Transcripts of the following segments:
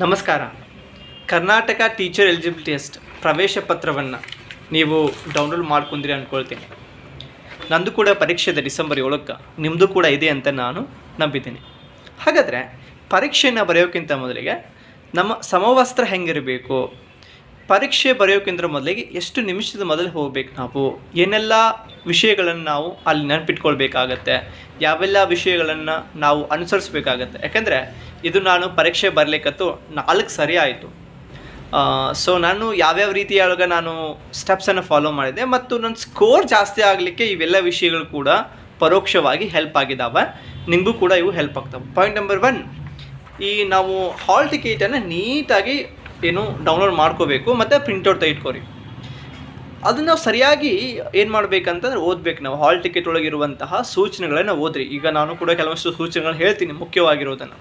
ನಮಸ್ಕಾರ. Karnataka teacher eligibility test ಪ್ರವೇಶ ಪತ್ರವನ್ನು ನೀವು ಡೌನ್ಲೋಡ್ ಮಾಡ್ಕೊಂಡ್ರಿ ಅಂದ್ಕೊಳ್ತೀನಿ. ನಂದು ಕೂಡ ಪರೀಕ್ಷೆ ಇದೆ ಡಿಸೆಂಬರ್ 7ಕ್ಕೆ, ನಿಮ್ಮದು ಕೂಡ ಇದೆ ಅಂತ ನಾನು ನಂಬಿದ್ದೀನಿ. ಹಾಗಾದರೆ ಪರೀಕ್ಷೆಯನ್ನು ಬರೆಯೋಕ್ಕಿಂತ ಮೊದಲಿಗೆ ನಮ್ಮ ಸಮವಸ್ತ್ರ ಹೆಂಗಿರಬೇಕು, ಪರೀಕ್ಷೆ ಬರೆಯೋಕ್ಕಿಂತ ಮೊದಲಿಗೆ ಎಷ್ಟು ನಿಮಿಷದ ಮೊದಲು ಹೋಗಬೇಕು, ನಾವು ಏನೆಲ್ಲ ವಿಷಯಗಳನ್ನು ನಾವು ಅಲ್ಲಿ ನೆನಪಿಟ್ಕೊಳ್ಬೇಕಾಗತ್ತೆ, ಯಾವೆಲ್ಲ ವಿಷಯಗಳನ್ನು ನಾವು ಅನುಸರಿಸಬೇಕಾಗತ್ತೆ. ಯಾಕೆಂದರೆ ಇದು ನಾನು ಪರೀಕ್ಷೆ ಬರಲಿಕ್ಕಂತೂ 4 ಸರಿ ಆಯಿತು. ಸೊ ನಾನು ಯಾವ್ಯಾವ ರೀತಿಯೊಳಗೆ ನಾನು ಸ್ಟೆಪ್ಸನ್ನು ಫಾಲೋ ಮಾಡಿದೆ ಮತ್ತು ನನ್ನ ಸ್ಕೋರ್ ಜಾಸ್ತಿ ಆಗಲಿಕ್ಕೆ ಇವೆಲ್ಲ ವಿಷಯಗಳು ಕೂಡ ಪರೋಕ್ಷವಾಗಿ ಹೆಲ್ಪ್ ಆಗಿದ್ದಾವೆ. ನಿಮಗೂ ಕೂಡ ಇವು ಹೆಲ್ಪ್ ಆಗ್ತವೆ. ಪಾಯಿಂಟ್ ನಂಬರ್ 1, ಈ ನಾವು ಹಾಲ್ ಟಿಕೆಟನ್ನು ನೀಟಾಗಿ ಡೌನ್ಲೋಡ್ ಮಾಡ್ಕೋಬೇಕು ಮತ್ತು ಪ್ರಿಂಟೌಟ್ ತೆಗೆದುಕೊರಿ. ಅದನ್ನು ನಾವು ಸರಿಯಾಗಿ ಏನು ಮಾಡಬೇಕಂತಂದ್ರೆ ಓದಬೇಕು. ನಾವು ಹಾಲ್ ಟಿಕೆಟ್ ಒಳಗಿರುವಂತಹ ಸೂಚನೆಗಳನ್ನು ಓದ್ರಿ. ಈಗ ನಾನು ಕೂಡ ಕೆಲವಷ್ಟು ಸೂಚನೆಗಳನ್ನು ಹೇಳ್ತೀನಿ, ಮುಖ್ಯವಾಗಿರೋದನ್ನು.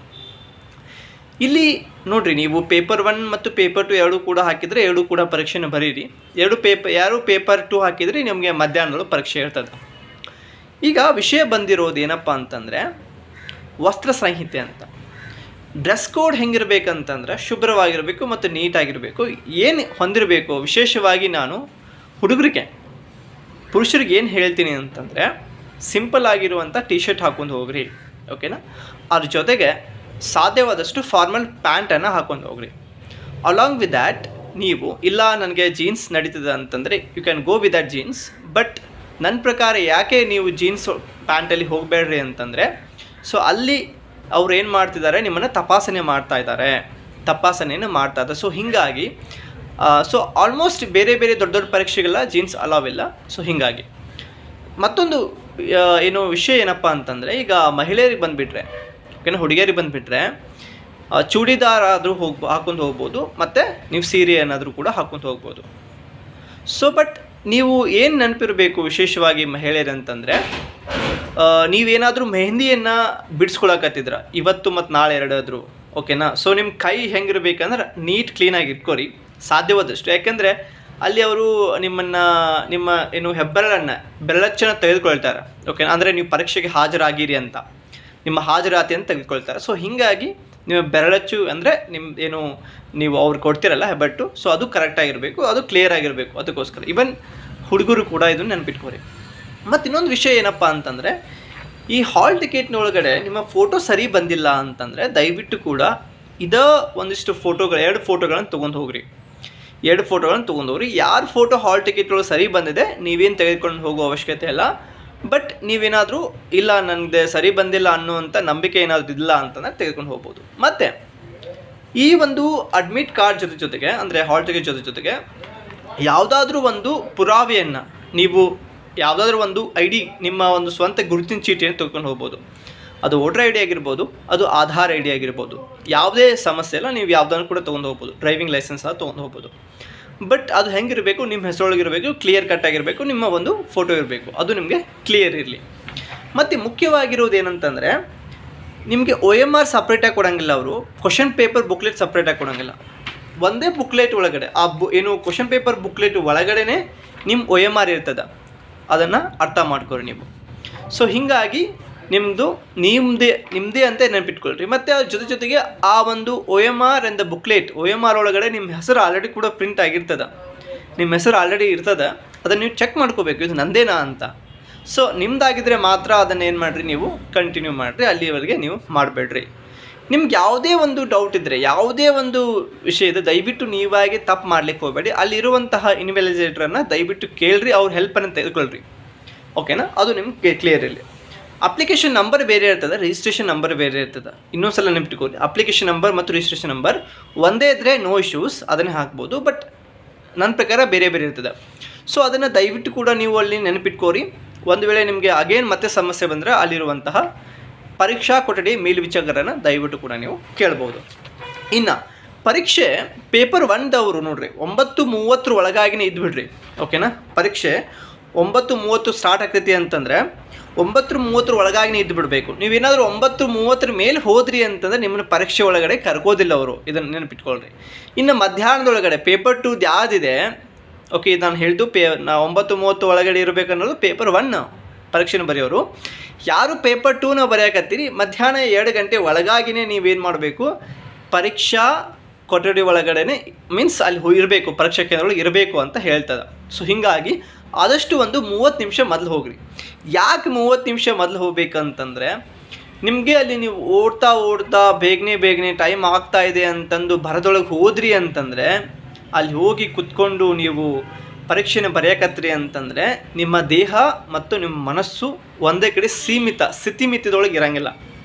ಇಲ್ಲಿ ನೋಡಿರಿ, ನೀವು ಪೇಪರ್ 1 ಮತ್ತು ಪೇಪರ್ 2 ಎರಡೂ ಕೂಡ ಹಾಕಿದರೆ ಎರಡೂ ಕೂಡ ಪರೀಕ್ಷೆನ ಬರೀರಿ. ಯಾರು ಪೇಪರ್ 2 ಹಾಕಿದರೆ ನಿಮಗೆ ಮಧ್ಯಾಹ್ನದೊಳಗೆ ಪರೀಕ್ಷೆ ಇರ್ತದೆ. ಈಗ ವಿಷಯ ಬಂದಿರೋದು ಏನಪ್ಪ ಅಂತಂದರೆ ವಸ್ತ್ರ ಸಂಹಿತೆ ಅಂತ. ಡ್ರೆಸ್ ಕೋಡ್ ಹೆಂಗಿರಬೇಕಂತಂದ್ರೆ ಶುಭ್ರವಾಗಿರಬೇಕು ಮತ್ತು ನೀಟಾಗಿರಬೇಕು. ಏನು ಹೊಂದಿರಬೇಕು, ವಿಶೇಷವಾಗಿ ನಾನು ಹುಡುಗರಿಗೆ, ಪುರುಷರಿಗೆ ಏನು ಹೇಳ್ತೀನಿ ಅಂತಂದರೆ ಸಿಂಪಲ್ ಆಗಿರುವಂಥ ಟಿ ಶರ್ಟ್ ಹಾಕೊಂಡು ಹೋಗ್ರಿ, ಓಕೆನಾ. ಅದ್ರ ಜೊತೆಗೆ ಸಾಧ್ಯವಾದಷ್ಟು ಫಾರ್ಮಲ್ ಪ್ಯಾಂಟನ್ನು ಹಾಕೊಂಡು ಹೋಗ್ರಿ. ಅಲಾಂಗ್ ವಿತ್ ದ್ಯಾಟ್ ನೀವು ಇಲ್ಲ ನನಗೆ ಜೀನ್ಸ್ ನಡೀತದೆ ಅಂತಂದರೆ you can go with that jeans. But ನನ್ನ ಪ್ರಕಾರ ಯಾಕೆ ನೀವು ಜೀನ್ಸ್ ಪ್ಯಾಂಟಲ್ಲಿ ಹೋಗಬೇಡ್ರಿ ಅಂತಂದರೆ, ಸೊ ಅಲ್ಲಿ ಅವ್ರು ಏನು ಮಾಡ್ತಿದ್ದಾರೆ, ನಿಮ್ಮನ್ನು ತಪಾಸಣೆಯನ್ನು ಮಾಡ್ತಾ ಇದ್ದಾರೆ. ಸೊ ಹೀಗಾಗಿ ಆಲ್ಮೋಸ್ಟ್ ಬೇರೆ ದೊಡ್ಡ ಪರೀಕ್ಷೆಗೆಲ್ಲ ಜೀನ್ಸ್ ಅಲಾವ್ ಇಲ್ಲ. ಸೊ ಹೀಗಾಗಿ ಮತ್ತೊಂದು ವಿಷಯ ಏನಪ್ಪ ಅಂತಂದರೆ, ಈಗ ಮಹಿಳೆಯರಿಗೆ ಬಂದುಬಿಟ್ರೆ, ಓಕೆನಾ, ಹುಡುಗಿಯರಿಗೆ ಬಂದುಬಿಟ್ರೆ ಚೂಡಿದಾರ್ ಆದರೂ ಹಾಕೊಂಡು ಹೋಗ್ಬೋದು, ಮತ್ತು ನೀವು ಸೀರೆ ಏನಾದರೂ ಕೂಡ ಹಾಕೊಂಡು ಹೋಗ್ಬೋದು. ಸೊ ಬಟ್ ನೀವು ಏನು ನೆನಪಿರಬೇಕು ವಿಶೇಷವಾಗಿ ಮಹಿಳೆಯರಂತಂದರೆ, ನೀವೇನಾದರೂ ಮೆಹಂದಿಯನ್ನು ಬಿಡಿಸ್ಕೊಳಕತ್ತಿದ್ರ ಇವತ್ತು ಮತ್ತು ನಾಳೆ ಎರಡಾದರೂ, ಓಕೆನಾ. ಸೊ ನಿಮ್ಮ ಕೈ ಹೆಂಗಿರ್ಬೇಕಂದ್ರೆ ನೀಟ್ ಕ್ಲೀನಾಗಿ ಇಟ್ಕೊರಿ ಸಾಧ್ಯವಾದಷ್ಟು. ಯಾಕೆಂದರೆ ಅಲ್ಲಿ ಅವರು ನಿಮ್ಮ ಬೆರಳಚ್ಚನ್ನು ತೆಗೆದುಕೊಳ್ತಾರೆ, ಓಕೆನಾ. ಅಂದರೆ ನೀವು ಪರೀಕ್ಷೆಗೆ ಹಾಜರಾಗಿರಿ ಅಂತ, ನಿಮ್ಮ ಹಾಜರಾತಿಯನ್ನು ತೆಗೆದುಕೊಳ್ತಾರೆ. ಸೊ ಹೀಗಾಗಿ ನಿಮ್ಮ ಬೆರಳಚ್ಚು ಅಂದರೆ ನೀವು ಅವ್ರು ಕೊಡ್ತಿರಲ್ಲ ಹೆಬ್ಬಟ್ಟು, ಸೊ ಅದು ಕರೆಕ್ಟಾಗಿರಬೇಕು, ಅದು ಕ್ಲಿಯರ್ ಆಗಿರಬೇಕು. ಅದಕ್ಕೋಸ್ಕರ ಇವನ್ ಹುಡುಗರು ಕೂಡ ಇದನ್ನು ನೆನಪಿಟ್ಕೊರಿ. ಮತ್ತು ಇನ್ನೊಂದು ವಿಷಯ ಏನಪ್ಪ ಅಂತಂದರೆ, ಈ ಹಾಲ್ ಟಿಕೆಟ್ನ ಒಳಗಡೆ ನಿಮ್ಮ ಫೋಟೋ ಸರಿ ಬಂದಿಲ್ಲ ಅಂತಂದರೆ ದಯವಿಟ್ಟು ಕೂಡ ಒಂದಿಷ್ಟು ಫೋಟೋಗಳು, 2 ಫೋಟೋಗಳನ್ನು ತೊಗೊಂಡು ಹೋಗ್ರಿ. ಯಾರು ಫೋಟೋ ಹಾಲ್ ಟಿಕೆಟ್ ಒಳಗೆ ಸರಿ ಬಂದಿದೆ ನೀವೇನು ತೆಗೆದುಕೊಂಡು ಹೋಗೋ ಅವಶ್ಯಕತೆ ಇಲ್ಲ. ಬಟ್ ನೀವೇನಾದರೂ ಇಲ್ಲ ನನಗೆ ಸರಿ ಬಂದಿಲ್ಲ ಅನ್ನುವಂಥ ನಂಬಿಕೆ ಏನಾದರೂ ಇಲ್ಲ ಅಂತಂದರೆ ತೆಗೆದುಕೊಂಡು ಹೋಗ್ಬೋದು. ಮತ್ತು ಈ ಒಂದು ಅಡ್ಮಿಟ್ ಕಾರ್ಡ್ ಜೊತೆಗೆ ಅಂದರೆ ಹಾಲ್ ಟಿಕೆಟ್ ಜೊತೆಗೆ ಯಾವುದಾದ್ರೂ ಒಂದು ಪುರಾವೆಯನ್ನು, ನೀವು ಯಾವುದಾದ್ರೂ ಒಂದು ID, ನಿಮ್ಮ ಒಂದು ಸ್ವಂತ ಗುರುತಿನ ಚೀಟಿಯನ್ನು ತೆಗೆದುಕೊಂಡು ಹೋಗ್ಬೋದು. ಅದು ವೋಟರ್ ID ಆಗಿರ್ಬೋದು, ಅದು ಆಧಾರ್ ID ಆಗಿರ್ಬೋದು, ಯಾವುದೇ ಸಮಸ್ಯೆ ಇಲ್ಲ. ನೀವು ಯಾವುದನ್ನು ಕೂಡ ತೊಗೊಂಡು ಹೋಗ್ಬೋದು. ಡ್ರೈವಿಂಗ್ ಲೈಸೆನ್ಸ್ ಎಲ್ಲ ತೊಗೊಂಡು ಹೋಗ್ಬೋದು. ಬಟ್ ಅದು ಹೆಂಗಿರಬೇಕು, ನಿಮ್ಮ ಹೆಸರೊಳಗಿರಬೇಕು, ಕ್ಲಿಯರ್ ಕಟ್ ಆಗಿರಬೇಕು, ನಿಮ್ಮ ಒಂದು ಫೋಟೋ ಇರಬೇಕು, ಅದು ನಿಮಗೆ ಕ್ಲಿಯರ್ ಇರಲಿ. ಮತ್ತು ಮುಖ್ಯವಾಗಿರೋದು ಏನಂತಂದರೆ, ನಿಮಗೆ OMR ಸಪ್ರೇಟಾಗಿ ಕೊಡೋಂಗಿಲ್ಲ. ಅವರು ಕ್ವಶನ್ ಪೇಪರ್ ಬುಕ್ಲೆಟ್ ಸಪ್ರೇಟಾಗಿ ಕೊಡೋಂಗಿಲ್ಲ. ಒಂದೇ ಬುಕ್ಲೆಟ್ ಒಳಗಡೆ ಕ್ವಶನ್ ಪೇಪರ್ ಬುಕ್ಲೆಟ್ ಒಳಗಡೆ ನಿಮ್ಮ OMR ಇರ್ತದೆ. ಅದನ್ನು ಅರ್ಥ ಮಾಡ್ಕೊರಿ ನೀವು. ಸೊ ಹೀಗಾಗಿ ನಿಮ್ಮದೇ ಅಂತ ನೆನಪಿಟ್ಕೊಳ್ರಿ. ಮತ್ತು ಅದ್ರ ಜೊತೆಗೆ ಆ ಒಂದು OMR ಎಂದ ಬುಕ್ಲೆಟ್, OMR ಒಳಗಡೆ ನಿಮ್ಮ ಹೆಸರು ಆಲ್ರೆಡಿ ಕೂಡ ಪ್ರಿಂಟ್ ಆಗಿರ್ತದೆ. ನಿಮ್ಮ ಹೆಸರು ಆಲ್ರೆಡಿ ಇರ್ತದೆ, ಅದನ್ನು ನೀವು ಚೆಕ್ ಮಾಡ್ಕೋಬೇಕು, ಇದು ನಂದೇನಾ ಅಂತ. ಸೊ ನಿಮ್ಮದಾಗಿದ್ದರೆ ಮಾತ್ರ ಅದನ್ನು ಏನು ಮಾಡಿರಿ, ನೀವು ಕಂಟಿನ್ಯೂ ಮಾಡಿರಿ, ಅಲ್ಲಿವರೆಗೆ ನೀವು ಮಾಡಬೇಡ್ರಿ. ನಿಮ್ಗೆ ಯಾವುದೇ ಒಂದು ಡೌಟ್ ಇದ್ದರೆ, ಯಾವುದೇ ಒಂದು ವಿಷಯ ಇದೆ, ದಯವಿಟ್ಟು ನೀವಾಗಿ ತಪ್ಪು ಮಾಡ್ಲಿಕ್ಕೆ ಹೋಗಬೇಡಿ. ಅಲ್ಲಿರುವಂತಹ ಇನ್ವೆಲಿಜೇಟ್ರನ್ನು ದಯವಿಟ್ಟು ಕೇಳ್ರಿ, ಅವ್ರ ಹೆಲ್ಪನ್ನು ತೆಗೆದುಕೊಳ್ರಿ, ಓಕೆನಾ. ಅದು ನಿಮ್ಗೆ ಕ್ಲಿಯರ್ ಇರಲಿ. ಅಪ್ಲಿಕೇಶನ್ ನಂಬರ್ ಬೇರೆ ಇರ್ತದೆ, ರಿಜಿಸ್ಟ್ರೇಷನ್ ನಂಬರ್ ಬೇರೆ ಇರ್ತದೆ. ಇನ್ನೊಂದ್ಸಲ ನೆನಪಿಟ್ಕೊಳ್ಳಿ, ಅಪ್ಲಿಕೇಶನ್ ನಂಬರ್ ಮತ್ತು ರಿಜಿಸ್ಟ್ರೇಷನ್ ನಂಬರ್ ಒಂದೇ ಇದ್ದರೆ ನೋ ಇಶ್ಯೂಸ್, ಅದನ್ನೇ ಹಾಕ್ಬೋದು. ಬಟ್ ನನ್ನ ಪ್ರಕಾರ ಬೇರೆ ಇರ್ತದೆ. ಸೊ ಅದನ್ನು ದಯವಿಟ್ಟು ಕೂಡ ನೀವು ಅಲ್ಲಿ ನೆನಪಿಟ್ಕೋರಿ. ಒಂದು ವೇಳೆ ನಿಮಗೆ ಅಗೇನ್ ಮತ್ತೆ ಸಮಸ್ಯೆ ಬಂದರೆ ಅಲ್ಲಿರುವಂತಹ ಪರೀಕ್ಷಾ ಕೊಠಡಿ ಮೇಲ್ವಿಚಾರಕರನ್ನು ದಯವಿಟ್ಟು ಕೂಡ ನೀವು ಕೇಳ್ಬೋದು. ಇನ್ನು ಪರೀಕ್ಷೆ ಪೇಪರ್ 1ದವರು ನೋಡಿರಿ 9:30 ಒಳಗಾಗಿನೇ ಇದ್ದುಬಿಡ್ರಿ, ಓಕೆನಾ. ಪರೀಕ್ಷೆ 9:30 ಸ್ಟಾರ್ಟ್ ಆಗ್ತೈತಿ ಅಂತಂದರೆ 9:30 ಒಳಗಾಗಿನೇ ಇದ್ದು ಬಿಡಬೇಕು. ನೀವೇನಾದರೂ 9:30 ಮೇಲೆ ಹೋದ್ರಿ ಅಂತಂದರೆ ನಿಮ್ಮನ್ನು ಪರೀಕ್ಷೆ ಒಳಗಡೆ ಕರ್ಕೋದಿಲ್ಲ ಅವರು, ಇದನ್ನು ನೆನಪಿಟ್ಕೊಳ್ರಿ. ಇನ್ನು ಮಧ್ಯಾಹ್ನದೊಳಗಡೆ ಪೇಪರ್ 2 ಯಾವುದಿದೆ, ಓಕೆ, ಇದು ನಾನು ಹೇಳಿದ್ದು 9:30 ಒಳಗಡೆ ಇರಬೇಕನ್ನೋದು ಪೇಪರ್ 1 ಪರೀಕ್ಷೆನ ಬರೆಯೋರು. ಯಾರು ಪೇಪರ್ 2ನ ಬರೆಯಕತ್ತೀರಿ ಮಧ್ಯಾಹ್ನ 2 ಗಂಟೆ ಒಳಗಾಗಿನೇ ನೀವೇನು ಮಾಡಬೇಕು, ಪರೀಕ್ಷಾ ಕೊಠಡಿ ಒಳಗಡೆ ಮೀನ್ಸ್ ಅಲ್ಲಿ ಇರಬೇಕು, ಪರೀಕ್ಷಾ ಕೇಂದ್ರಗಳು ಇರಬೇಕು ಅಂತ ಹೇಳ್ತದೆ. ಸೊ ಹೀಗಾಗಿ ಆದಷ್ಟು ಒಂದು 30 ನಿಮಿಷ ಮೊದಲು ಹೋಗ್ರಿ. ಯಾಕೆ 30 ನಿಮಿಷ ಮೊದಲು ಹೋಗ್ಬೇಕಂತಂದರೆ, ನಿಮಗೆ ಅಲ್ಲಿ ನೀವು ಓಡ್ತಾ ಬೇಗನೆ ಟೈಮ್ ಆಗ್ತಾ ಇದೆ ಅಂತಂದು ಭರದೊಳಗೆ ಹೋದ್ರಿ ಅಂತಂದರೆ, ಅಲ್ಲಿ ಹೋಗಿ ಕುತ್ಕೊಂಡು ನೀವು ಪರೀಕ್ಷೆನ ಬರೆಯಕತ್ರಿ ಅಂತಂದರೆ ನಿಮ್ಮ ದೇಹ ಮತ್ತು ನಿಮ್ಮ ಮನಸ್ಸು ಒಂದೇ ಕಡೆ ಸ್ಥಿತಿಮಿತಿದೊಳಗೆ ಇರೋಂಗಿಲ್ಲ.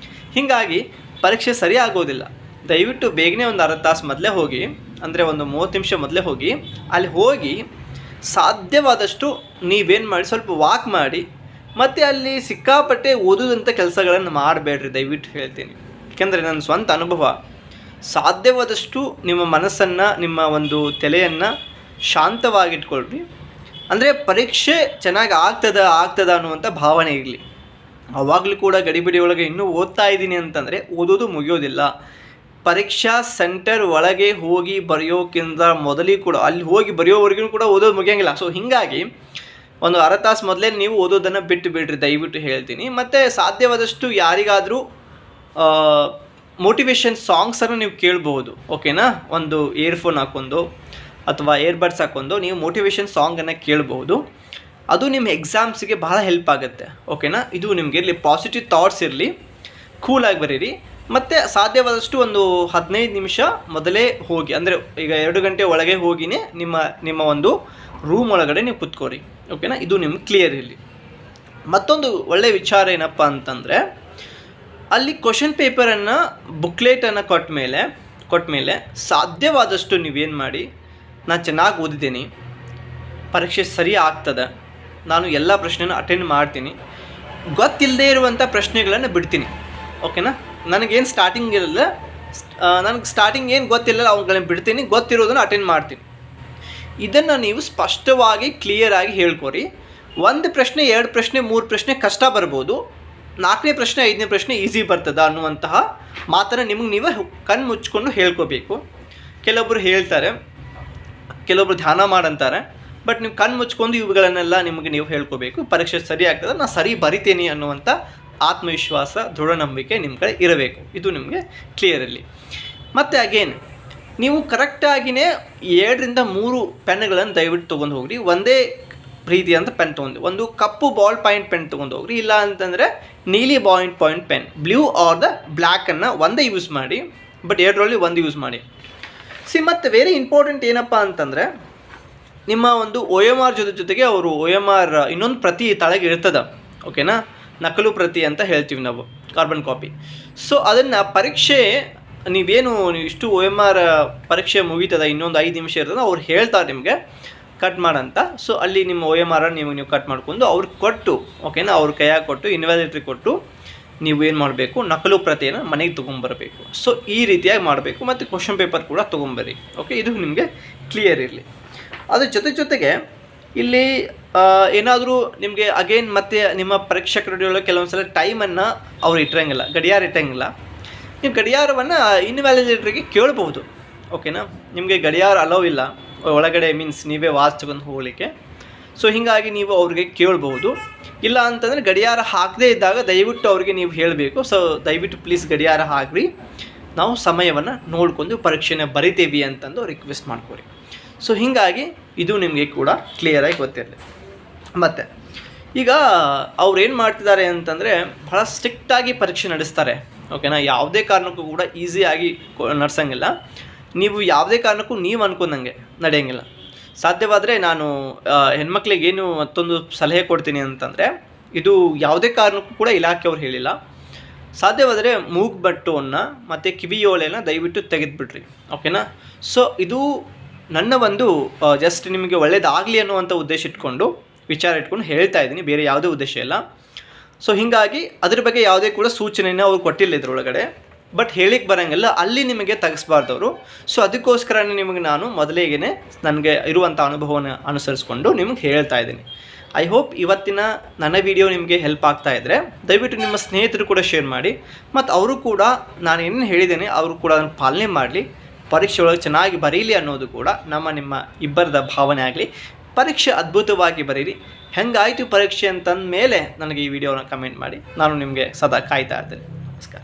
ಹೀಗಾಗಿ ಪರೀಕ್ಷೆ ಸರಿ ಆಗೋದಿಲ್ಲ. ದಯವಿಟ್ಟು ಬೇಗನೆ ಒಂದು ಅರ್ಧ ತಾಸು ಮೊದಲೇ ಹೋಗಿ, ಅಂದರೆ ಒಂದು 30 ನಿಮಿಷ ಮೊದಲೇ ಹೋಗಿ, ಅಲ್ಲಿ ಹೋಗಿ ಸಾಧ್ಯವಾದಷ್ಟು ನೀವೇನು ಮಾಡಿ ಸ್ವಲ್ಪ ವಾಕ್ ಮಾಡಿ, ಮತ್ತು ಅಲ್ಲಿ ಸಿಕ್ಕಾಪಟ್ಟೆ ಓದೋದಂಥ ಕೆಲಸಗಳನ್ನು ಮಾಡಬೇಡ್ರಿ, ದಯವಿಟ್ಟು ಹೇಳ್ತೀನಿ. ಯಾಕೆಂದರೆ ನನ್ನ ಸ್ವಂತ ಅನುಭವ, ಸಾಧ್ಯವಾದಷ್ಟು ನಿಮ್ಮ ಮನಸ್ಸನ್ನು, ನಿಮ್ಮ ಒಂದು ತಲೆಯನ್ನು ಶಾಂತವಾಗಿಟ್ಕೊಳ್ರಿ. ಅಂದರೆ ಪರೀಕ್ಷೆ ಚೆನ್ನಾಗಿ ಆಗ್ತದ ಅನ್ನುವಂಥ ಭಾವನೆ ಇರಲಿ. ಆವಾಗಲೂ ಕೂಡ ಗಡಿಬಿಡಿ ಒಳಗೆ ಇನ್ನೂ ಓದ್ತಾ ಇದ್ದೀನಿ ಅಂತಂದರೆ ಓದೋದು ಮುಗಿಯೋದಿಲ್ಲ. ಪರೀಕ್ಷಾ ಸೆಂಟರ್ ಒಳಗೆ ಹೋಗಿ ಬರೆಯೋಕ್ಕಿಂತ ಮೊದಲಿಗೆ ಕೂಡ ಅಲ್ಲಿ ಹೋಗಿ ಬರೆಯೋವರೆಗೂ ಕೂಡ ಓದೋದು ಮುಗಿಯೋಂಗಿಲ್ಲ. ಸೊ ಹೀಗಾಗಿ ಒಂದು ಅರ್ಧ ತಾಸು ಮೊದಲೇ ನೀವು ಓದೋದನ್ನು ಬಿಟ್ಟು ಬಿಡ್ರಿ, ದಯವಿಟ್ಟು ಹೇಳ್ತೀನಿ. ಮತ್ತು ಸಾಧ್ಯವಾದಷ್ಟು ಯಾರಿಗಾದರೂ ಮೋಟಿವೇಶನ್ ಸಾಂಗ್ಸನ್ನು ನೀವು ಕೇಳ್ಬೋದು, ಓಕೆನಾ. ಒಂದು ಇಯರ್ಫೋನ್ ಹಾಕ್ಕೊಂಡು ಅಥವಾ ಏರ್ಬಡ್ಸ್ ಹಾಕ್ಕೊಂಡು ನೀವು ಮೋಟಿವೇಶನ್ ಸಾಂಗನ್ನು ಕೇಳ್ಬೋದು. ಅದು ನಿಮ್ಮ ಎಕ್ಸಾಮ್ಸಿಗೆ ಬಹಳ ಹೆಲ್ಪ್ ಆಗುತ್ತೆ, ಓಕೆನಾ. ಇದು ನಿಮಗೆ ಇರಲಿ, ಪಾಸಿಟಿವ್ ಥಾಟ್ಸ್ ಇರಲಿ, ಕೂಲಾಗಿ ಬರೀರಿ. ಮತ್ತು ಸಾಧ್ಯವಾದಷ್ಟು ಒಂದು 15 ನಿಮಿಷ ಮೊದಲೇ ಹೋಗಿ, ಅಂದರೆ ಈಗ 2 ಗಂಟೆ ಒಳಗೆ ಹೋಗಿನೇ ನಿಮ್ಮ ಒಂದು ರೂಮ್ ಒಳಗಡೆ ನೀವು ಕುತ್ಕೋರಿ, ಓಕೆನಾ. ಇದು ನಿಮ್ಗೆ ಕ್ಲಿಯರ್ ಇರಲಿ. ಮತ್ತೊಂದು ಒಳ್ಳೆಯ ವಿಚಾರ ಏನಪ್ಪ ಅಂತಂದರೆ, ಅಲ್ಲಿ ಕ್ವಶನ್ ಪೇಪರನ್ನು ಬುಕ್ಲೆಟನ್ನು ಕೊಟ್ಟ ಮೇಲೆ ಸಾಧ್ಯವಾದಷ್ಟು ನೀವೇನು ಮಾಡಿ, ನಾನು ಚೆನ್ನಾಗಿ ಓದಿದ್ದೀನಿ, ಪರೀಕ್ಷೆ ಸರಿ ಆಗ್ತದೆ, ನಾನು ಎಲ್ಲ ಪ್ರಶ್ನೆನ ಅಟೆಂಡ್ ಮಾಡ್ತೀನಿ, ಗೊತ್ತಿಲ್ಲದೆ ಇರುವಂಥ ಪ್ರಶ್ನೆಗಳನ್ನು ಬಿಡ್ತೀನಿ, ಓಕೆನಾ. ನನಗೇನು ಸ್ಟಾರ್ಟಿಂಗ್ ಇರಲ್ಲ, ನನಗೆ ಸ್ಟಾರ್ಟಿಂಗ್ ಏನು ಗೊತ್ತಿಲ್ಲ ಅವುಗಳನ್ನ ಬಿಡ್ತೀನಿ, ಗೊತ್ತಿರೋದನ್ನು ಅಟೆಂಡ್ ಮಾಡ್ತೀನಿ. ಇದನ್ನು ನೀವು ಸ್ಪಷ್ಟವಾಗಿ ಕ್ಲಿಯರಾಗಿ ಹೇಳ್ಕೊರಿ. 1 ಪ್ರಶ್ನೆ 2 ಪ್ರಶ್ನೆ 3 ಪ್ರಶ್ನೆ ಕಷ್ಟ ಬರ್ಬೋದು, 4ನೇ ಪ್ರಶ್ನೆ 5ನೇ ಪ್ರಶ್ನೆ ಈಸಿ ಬರ್ತದ ಅನ್ನುವಂತಹ ಮಾತನ್ನು ನಿಮಗೆ ನೀವೇ ಕಣ್ಣು ಮುಚ್ಕೊಂಡು ಹೇಳ್ಕೋಬೇಕು. ಕೆಲವೊಬ್ಬರು ಹೇಳ್ತಾರೆ, ಕೆಲವೊಬ್ರು ಧ್ಯಾನ ಮಾಡಂತಾರೆ, ಬಟ್ ನೀವು ಕಣ್ಣು ಮುಚ್ಕೊಂಡು ಇವುಗಳನ್ನೆಲ್ಲ ನಿಮಗೆ ನೀವು ಹೇಳ್ಕೋಬೇಕು. ಪರೀಕ್ಷೆ ಸರಿ ಆಗ್ತದೆ, ನಾನು ಸರಿ ಬರಿತೀನಿ ಅನ್ನುವಂಥ ಆತ್ಮವಿಶ್ವಾಸ, ದೃಢ ನಂಬಿಕೆ ನಿಮ್ಮ ಕಡೆ ಇರಬೇಕು. ಇದು ನಿಮಗೆ ಕ್ಲಿಯರ್ ಇರಲಿ. ಮತ್ತು ಅಗೇನ್ ನೀವು ಕರೆಕ್ಟಾಗಿಯೇ 2ರಿಂದ 3 ಪೆನ್ಗಳನ್ನು ದಯವಿಟ್ಟು ತೊಗೊಂಡು ಹೋಗ್ರಿ. ಒಂದೇ ರೀತಿಯಂಥ ಪೆನ್ ತೊಗೊಂಡು, ಒಂದು ಕಪ್ಪು ಬಾಲ್ ಪಾಯಿಂಟ್ ಪೆನ್ ತೊಗೊಂಡು ಹೋಗ್ರಿ. ಇಲ್ಲ ಅಂತಂದರೆ ನೀಲಿ point pen, blue or the ಬ್ಲ್ಯಾಕನ್ನು ಒಂದೇ ಯೂಸ್ ಮಾಡಿ, ಬಟ್ 2ರಲ್ಲಿ ಒಂದು ಯೂಸ್ ಮಾಡಿ. ಮತ್ತು ವೆರಿ ಇಂಪಾರ್ಟೆಂಟ್ ಏನಪ್ಪ ಅಂತಂದರೆ, ನಿಮ್ಮ ಒಂದು OMR ಜೊತೆಗೆ ಅವರು OMR ಇನ್ನೊಂದು ಪ್ರತಿ ತಳಗೆ ಇರ್ತದೆ, ಓಕೆನಾ. ನಕಲು ಪ್ರತಿ ಅಂತ ಹೇಳ್ತೀವಿ ನಾವು, ಕಾರ್ಬನ್ ಕಾಪಿ. ಸೊ ಅದನ್ನು ಪರೀಕ್ಷೆ ನೀವು ಇಷ್ಟು OMR ಪರೀಕ್ಷೆ ಮುಗೀತದ, ಇನ್ನೊಂದು 5 ನಿಮಿಷ ಇರ್ತದೆ, ಅವ್ರು ಹೇಳ್ತಾರೆ ನಿಮಗೆ ಕಟ್ ಮಾಡಂತ. ಸೊ ಅಲ್ಲಿ ನಿಮ್ಮ OMR ನೀವು ಕಟ್ ಮಾಡ್ಕೊಂಡು ಅವ್ರಿಗೆ ಕೊಟ್ಟು, ಓಕೆನಾ, ಅವ್ರ ಕೈಯಾಗಿ ಕೊಟ್ಟು, ಇನ್ವ್ಯಾಲಿಡೇಟ್ರಿ ಕೊಟ್ಟು ನೀವು ಏನು ಮಾಡಬೇಕು, ನಕಲು ಪ್ರತಿಯನ್ನು ಮನೆಗೆ ತೊಗೊಂಬರಬೇಕು. ಸೊ ಈ ರೀತಿಯಾಗಿ ಮಾಡಬೇಕು. ಮತ್ತು ಕ್ವಶನ್ ಪೇಪರ್ ಕೂಡ ತೊಗೊಂಬರ್ರಿ, ಓಕೆ. ಇದು ನಿಮಗೆ ಕ್ಲಿಯರ್ ಇರಲಿ. ಅದ್ರ ಜೊತೆಗೆ ಇಲ್ಲಿ ಏನಾದರೂ ನಿಮಗೆ ಅಗೇನ್ ಮತ್ತೆ ನಿಮ್ಮ ಪರೀಕ್ಷಕರೊಳಗೆ ಕೆಲವೊಂದು ಸಲ ಟೈಮನ್ನು ಅವ್ರು ಇಟ್ಟಿರಂಗಿಲ್ಲ, ಗಡಿಯಾರ ಇಟ್ಟಂಗಿಲ್ಲ. ನೀವು ಗಡಿಯಾರವನ್ನು ಇನ್ವ್ಯಾಲಿಡೇಟ್ರಿಗೆ ಕೇಳ್ಬೋದು, ಓಕೆನಾ. ನಿಮಗೆ ಗಡಿಯಾರ ಅಲೋ ಇಲ್ಲ ಒಳಗಡೆ, ಮೀನ್ಸ್ ನೀವೇ ವಾಚ್ ತಗೊಂಡು ಹೋಗಲಿಕ್ಕೆ. ಸೊ ಹೀಗಾಗಿ ನೀವು ಅವ್ರಿಗೆ ಕೇಳ್ಬೋದು. ಇಲ್ಲ ಅಂತಂದರೆ ಗಡಿಯಾರ ಹಾಕದೇ ಇದ್ದಾಗ ದಯವಿಟ್ಟು ಅವ್ರಿಗೆ ನೀವು ಹೇಳಬೇಕು, ಸೊ ದಯವಿಟ್ಟು ಪ್ಲೀಸ್ ಗಡಿಯಾರ ಹಾಕ್ರಿ, ನಾವು ಸಮಯವನ್ನು ನೋಡ್ಕೊಂಡು ಪರೀಕ್ಷೆನ ಬರಿತೀವಿ ಅಂತಂದು ರಿಕ್ವೆಸ್ಟ್ ಮಾಡ್ಕೊರಿ. ಸೊ ಹೀಗಾಗಿ ಇದು ನಿಮಗೆ ಕೂಡ ಕ್ಲಿಯರಾಗಿ ಗೊತ್ತಿರಲಿ. ಮತ್ತು ಈಗ ಅವ್ರು ಏನು ಮಾಡ್ತಿದ್ದಾರೆ ಅಂತಂದರೆ, ಭಾಳ ಸ್ಟ್ರಿಕ್ಟಾಗಿ ಪರೀಕ್ಷೆ ನಡೆಸ್ತಾರೆ, ಓಕೆನಾ. ಯಾವುದೇ ಕಾರಣಕ್ಕೂ ಕೂಡ ಈಸಿಯಾಗಿ ನಡೆಸೋಂಗಿಲ್ಲ. ನೀವು ಯಾವುದೇ ಕಾರಣಕ್ಕೂ ನೀವು ಅನ್ಕೊಂಡಂಗೆ ನಡೆಯೋಂಗಿಲ್ಲ. ಸಾಧ್ಯವಾದರೆ ನಾನು ಹೆಣ್ಮಕ್ಳಿಗೆ ಏನು ಮತ್ತೊಂದು ಸಲಹೆ ಕೊಡ್ತೀನಿ ಅಂತಂದರೆ, ಇದು ಯಾವುದೇ ಕಾರಣಕ್ಕೂ ಕೂಡ ಇಲಾಖೆಯವ್ರು ಹೇಳಿಲ್ಲ, ಸಾಧ್ಯವಾದರೆ ಮೂಗ್ಬಟ್ಟವನ್ನು ಮತ್ತು ಕಿವಿಯೋಲೆನ ದಯವಿಟ್ಟು ತೆಗೆದುಬಿಡ್ರಿ, ಓಕೆನಾ. ಸೊ ಇದು ನನ್ನ ಒಂದು ಜಸ್ಟ್ ನಿಮಗೆ ಒಳ್ಳೆಯದಾಗಲಿ ಅನ್ನುವಂಥ ಉದ್ದೇಶ ವಿಚಾರ ಇಟ್ಕೊಂಡು ಹೇಳ್ತಾ ಇದ್ದೀನಿ, ಬೇರೆ ಯಾವುದೇ ಉದ್ದೇಶ ಇಲ್ಲ. ಸೊ ಹೀಗಾಗಿ ಅದ್ರ ಬಗ್ಗೆ ಯಾವುದೇ ಕೂಡ ಸೂಚನೆಯನ್ನು ಅವ್ರು ಕೊಟ್ಟಿಲ್ಲ ಇದರೊಳಗಡೆ, ಬಟ್ ಹೇಳಿಕ್ಕೆ ಬರೋಂಗಿಲ್ಲ, ಅಲ್ಲಿ ನಿಮಗೆ ತೆಗೆಸ್ಬಾರ್ದವರು. ಸೊ ಅದಕ್ಕೋಸ್ಕರನೇ ನಿಮಗೆ ನಾನು ಮೊದಲಿಗೆ ನನಗೆ ಇರುವಂಥ ಅನುಭವನ ಅನುಸರಿಸ್ಕೊಂಡು ನಿಮಗೆ ಹೇಳ್ತಾ ಇದ್ದೀನಿ. ಐ ಹೋಪ್ ಇವತ್ತಿನ ನನ್ನ ವಿಡಿಯೋ ನಿಮಗೆ ಹೆಲ್ಪ್ ಆಗ್ತಾ ಇದ್ದರೆ ದಯವಿಟ್ಟು ನಿಮ್ಮ ಸ್ನೇಹಿತರು ಕೂಡ ಶೇರ್ ಮಾಡಿ, ಮತ್ತು ಅವರು ಕೂಡ ನಾನು ಏನೇನು ಹೇಳಿದ್ದೇನೆ ಅವರು ಕೂಡ ಅದನ್ನು ಪಾಲನೆ ಮಾಡಲಿ, ಪರೀಕ್ಷೆ ಒಳಗೆ ಚೆನ್ನಾಗಿ ಬರೀಲಿ ಅನ್ನೋದು ಕೂಡ ನಿಮ್ಮ ಇಬ್ಬರದ ಭಾವನೆ ಆಗಲಿ. ಪರೀಕ್ಷೆ ಅದ್ಭುತವಾಗಿ ಬರೀರಿ. ಹೆಂಗಾಯಿತು ಪರೀಕ್ಷೆ ಅಂತಂದ ಮೇಲೆ ನನಗೆ ಈ ವಿಡಿಯೋನ ಕಮೆಂಟ್ ಮಾಡಿ, ನಾನು ನಿಮಗೆ ಸದಾ ಕಾಯ್ತಾ ಇರ್ತೇನೆ. ನಮಸ್ಕಾರ.